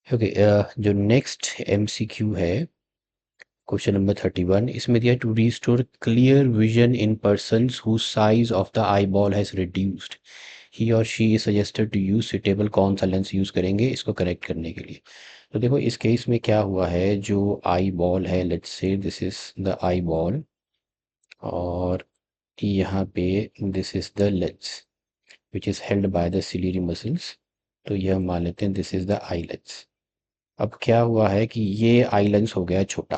Okay. जो next MCQ है, question number 31, इसमें दिया to restore clear vision in persons whose size of the eye ball has reduced, he और she is suggested to use suitable. कौन सा lens use करेंगे इसको correct करने के लिए? तो देखो इस केस में क्या हुआ है, जो आई बॉल है, let's say this is the eye ball, और यहाँ पे this is the lens which is held by the ciliary muscles. तो यह मान लेते हैं this is the eye lens. अब क्या हुआ है कि ये आई लेंस हो गया छोटा।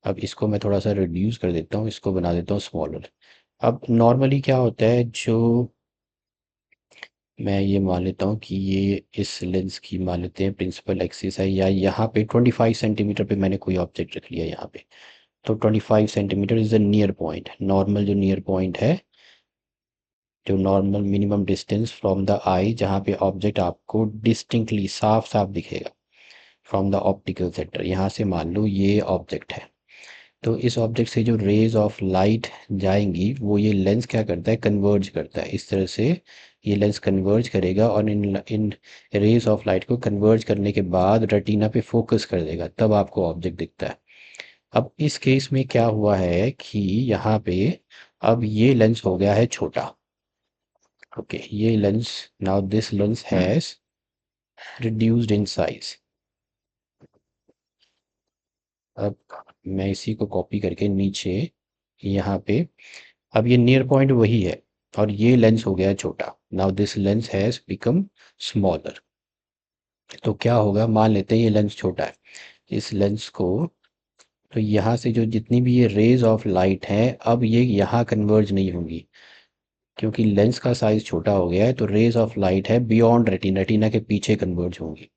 अब इसको मैं थोड़ा सा रिड्यूस कर देता हूँ, इसको बना देता हूँ स्मॉलर। अब नॉर्मली क्या होता है, जो मैं ये मान लेता हूँ कि ये इस लेंस की मान लेते हैं प्रिंसिपल एक्सिस है, या यहाँ पे 25 सेंटीमीटर पे मैंने कोई ऑब्जेक्ट रख लिया यहाँ पे। तो 25 centimetre is the near point, normal जो नियर पॉइंट है, जो normal minimum distance from the eye, जहाँ पे ऑब्जेक्ट आपको डिस्टिंक्टली साफ साफ दिखेगा फ्रॉम द ऑप्टिकल सेंटर। यहाँ से मान लो ये ऑब्जेक्ट है, तो इस ऑब्जेक्ट से जो रेज ऑफ लाइट जाएंगी वो ये लेंस क्या करता है, कन्वर्ज करता है। इस तरह से ये लेंस कन्वर्ज करेगा और इन इन रेज ऑफ लाइट को कन्वर्ज करने के बाद रेटिना पे फोकस कर देगा, तब आपको ऑब्जेक्ट दिखता है। अब इस केस में क्या हुआ है कि यहाँ पे अब ये लेंस हो गया है छोटा। ओके, ये lens, now this lens has reduced in size. अब मैं इसी को कॉपी करके नीचे यहाँ पे, अब ये नियर पॉइंट वही है और ये लेंस हो गया है छोटा। Now this lens has become smaller. तो क्या होगा, मान लेते हैं ये लेंस छोटा है, इस लेंस को, तो यहाँ से जो जितनी भी ये रेज ऑफ लाइट है, अब ये यहाँ कन्वर्ज नहीं होंगी, क्योंकि लेंस का साइज छोटा हो गया है। तो रेज ऑफ लाइट है बियॉन्ड रेटिना, रेटिना के पीछे कन्वर्ज होंगी।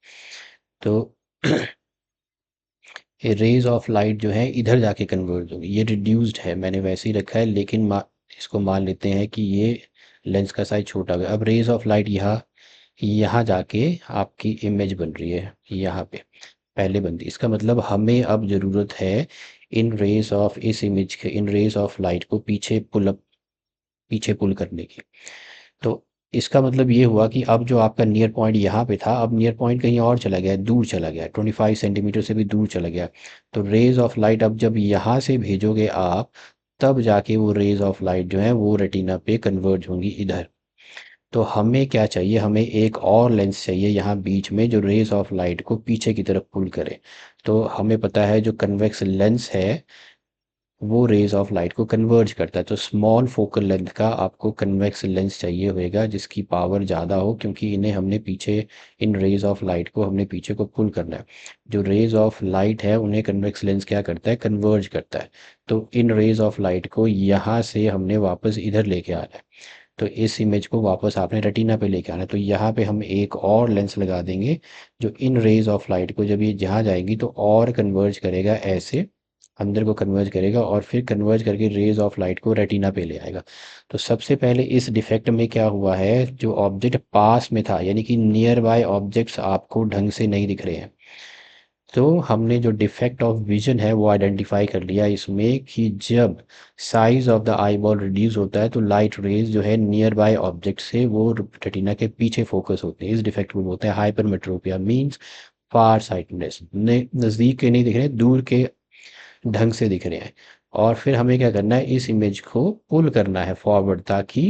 तो ये रेज ऑफ लाइट जो है इधर जाके कन्वर्ज होगी। ये रिड्यूस्ड है, मैंने वैसे ही रखा है, लेकिन इसको मान लेते हैं कि ये लेंस का साइज छोटा हो गया। अब रेज ऑफ लाइट यहाँ यहाँ जाके आपकी इमेज बन रही है यहाँ पे, पहले बनती। इसका मतलब हमें अब ज़रूरत है इन रेज ऑफ इस इमेज के, इन रेज ऑफ लाइट को पीछे पुल अप, पीछे पुल करने की। तो इसका मतलब ये हुआ कि अब जो आपका नियर पॉइंट यहाँ पे था, अब नियर पॉइंट कहीं और चला गया, दूर चला गया, 25 सेंटीमीटर से भी दूर चला गया। तो रेज ऑफ लाइट अब जब यहाँ से भेजोगे आप, तब जाके वो रेज ऑफ लाइट जो है वो रेटिना पे कन्वर्ज होंगी इधर। तो हमें क्या चाहिए, हमें एक और लेंस चाहिए यहाँ बीच में जो रेज ऑफ लाइट को पीछे की तरफ पुल करे। तो हमें पता है जो कन्वेक्स लेंस है वो रेज ऑफ लाइट को कन्वर्ज करता है। तो स्मॉल फोकल लेंथ का आपको कन्वेक्स लेंस चाहिए होगा जिसकी पावर ज़्यादा हो, क्योंकि इन्हें हमने पीछे, इन रेज ऑफ लाइट को हमने पीछे को पुल करना है। जो रेज ऑफ लाइट है उन्हें कन्वेक्स लेंस क्या करता है, कन्वर्ज करता है। तो इन रेज ऑफ लाइट को यहाँ से हमने वापस इधर लेके आना है। तो इस इमेज को वापस आपने रेटिना पे लेके आना है। तो यहाँ पे हम एक और लेंस लगा देंगे जो इन रेज ऑफ लाइट को जब ये जहाँ जाएंगी तो और कन्वर्ज करेगा, ऐसे अंदर को कन्वर्ज करेगा और फिर कन्वर्ज करके रेज ऑफ लाइट को रेटिना पे ले आएगा। तो सबसे पहले इस डिफेक्ट में क्या हुआ है, जो ऑब्जेक्ट पास में था, यानी कि नियर बाय ऑब्जेक्ट्स आपको ढंग से नहीं दिख रहे हैं, तो हमने जो डिफेक्ट ऑफ विजन है वो आइडेंटिफाई कर लिया इसमें कि जब size of the eye ball reduce होता है तो लाइट रेज जो है नियर बाय ऑब्जेक्ट से वो रेटिना के पीछे फोकस होते हैं। इस डिफेक्ट को बोलते हैं हाइपरमेट्रोपिया, मींस फार साइटनेस, नज़दीक के नहीं दिख रहे, दूर के ढंग से दिख रहे हैं। और फिर हमें क्या करना है, इस इमेज को पुल करना है फॉरवर्ड, ताकि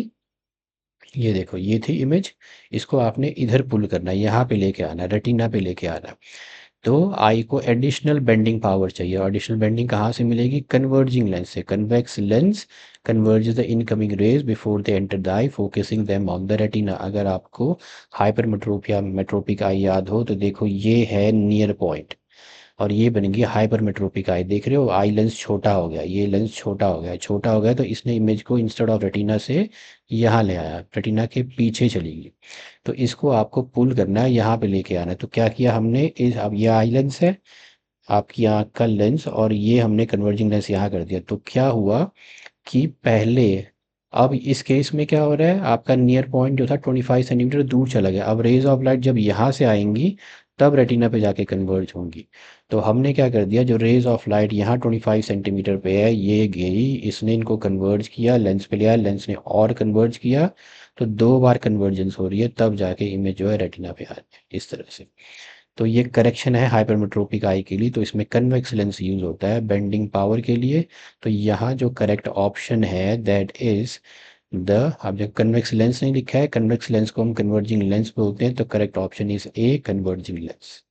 ये देखो ये थी इमेज, इसको आपने इधर पुल करना है, यहाँ पे लेके आना है, रेटिना पे लेके आना है। तो आई को एडिशनल बेंडिंग पावर चाहिए, और एडिशनल बेंडिंग कहाँ से मिलेगी, कन्वर्जिंग लेंस से। Convex lens converges the incoming rays before they enter the eye, focusing them on the retina. अगर आपको हाइपरमेट्रोपिया मेट्रोपिक आई याद हो तो देखो ये है नियर पॉइंट, और ये बनेगी हाइपरमेट्रोपिक आई। देख रहे हो आई लेंस छोटा हो गया, ये लेंस छोटा हो गया, छोटा हो गया, तो इसने इमेज को इंस्टेड ऑफ रेटिना से यहाँ ले आया, रेटिना के पीछे चली गई। तो इसको आपको पुल करना है, यहाँ पे लेके आना है। तो क्या किया हमने, इस, अब ये आई लेंस है आपकी आँख का लेंस, और ये हमने कन्वर्जिंग लेंस यहाँ कर दिया। तो क्या हुआ कि पहले, अब इस केस में क्या हो रहा है, आपका नियर पॉइंट जो था 25 सेंटीमीटर दूर चला गया। अब रेज ऑफ लाइट जब यहाँ से आएंगी तब रेटिना पे जाके कन्वर्ज होंगी। तो हमने क्या कर दिया, जो रेज ऑफ लाइट यहाँ 25 सेंटीमीटर पे है ये गई, इसने इनको कन्वर्ज किया, लेंस पे ले आया, लेंस ने और कन्वर्ज किया। तो दो बार कन्वर्जेंस हो रही है, तब जाके इमेज जो है रेटिना पे आ रही है, इस तरह से। तो ये करेक्शन है हाइपरमेट्रोपिक आई के लिए, तो इसमें कन्वेक्स लेंस यूज होता है बेंडिंग पावर के लिए। तो यहाँ जो करेक्ट ऑप्शन है दैट इज द, अब जब कन्वेक्स लेंस नहीं लिखा है, कन्वेक्स लेंस को हम कन्वर्जिंग लेंस बोलते हैं, तो correct option is a converging lens.